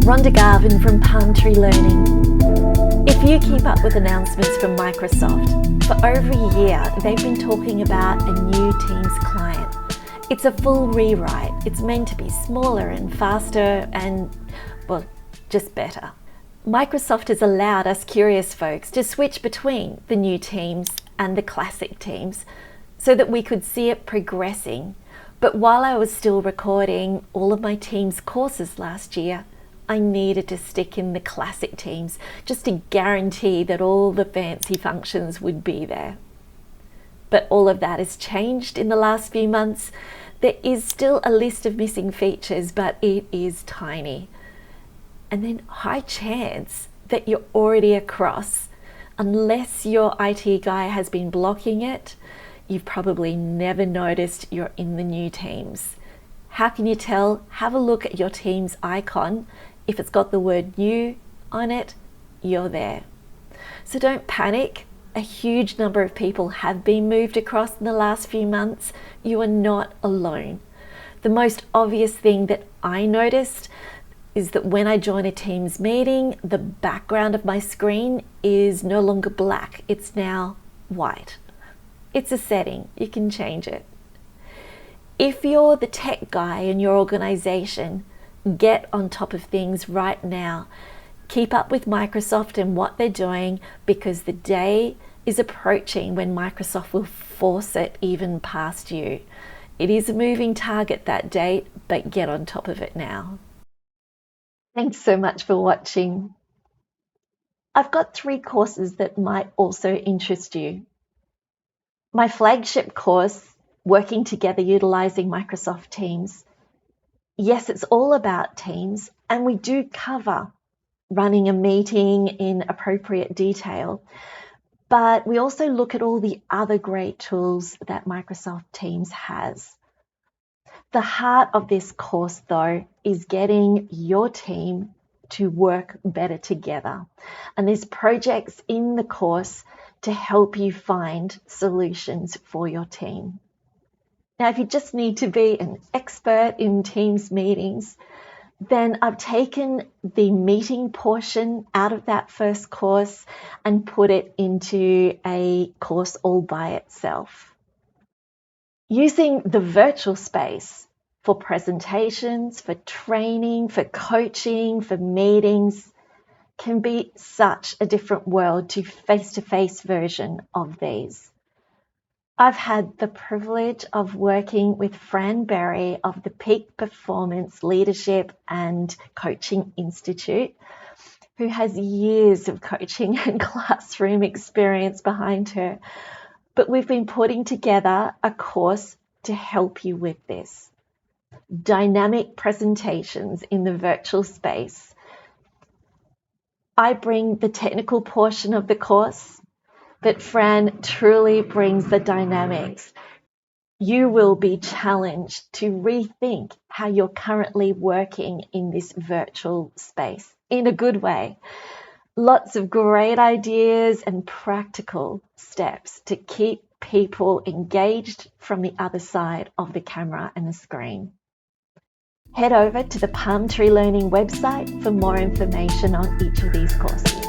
Rhonda Garvin from Palm Tree Learning. If you keep up with announcements from Microsoft, for over a year they've been talking about a new Teams client. It's a full rewrite. It's meant to be smaller and faster and, well, just better. Microsoft has allowed us curious folks to switch between the new Teams and the classic Teams so that we could see it progressing. But while I was still recording all of my Teams courses last year, I needed to stick in the classic Teams just to guarantee that all the fancy functions would be there. But all of that has changed in the last few months. There is still a list of missing features, but it is tiny. And then high chance that you're already across. Unless your IT guy has been blocking it, you've probably never noticed you're in the new Teams. How can you tell? Have a look at your Teams icon. If it's got the word new on it, you're there. So don't panic. A huge number of people have been moved across in the last few months. You are not alone. The most obvious thing that I noticed is that when I join a Teams meeting, the background of my screen is no longer black. It's now white. It's a setting. You can change it. If you're the tech guy in your organization, get on top of things right now. Keep up with Microsoft and what they're doing, because the day is approaching when Microsoft will force it even past you. It is a moving target, that date, but get on top of it now. Thanks so much for watching. I've got 3 courses that might also interest you. My flagship course, Working Together Utilizing Microsoft Teams. Yes, it's all about Teams, and we do cover running a meeting in appropriate detail, but we also look at all the other great tools that Microsoft Teams has. The heart of this course, though, is getting your team to work better together. And there's projects in the course to help you find solutions for your team. Now, if you just need to be an expert in Teams meetings, then I've taken the meeting portion out of that first course and put it into a course all by itself. Using the virtual space for presentations, for training, for coaching, for meetings can be such a different world to face-to-face version of these. I've had the privilege of working with Fran Berry of the Peak Performance Leadership and Coaching Institute, who has years of coaching and classroom experience behind her. But we've been putting together a course to help you with this. Dynamic presentations in the virtual space. I bring the technical portion of the course, but Fran truly brings the dynamics. You will be challenged to rethink how you're currently working in this virtual space in a good way. Lots of great ideas and practical steps to keep people engaged from the other side of the camera and the screen. Head over to the Palm Tree Learning website for more information on each of these courses.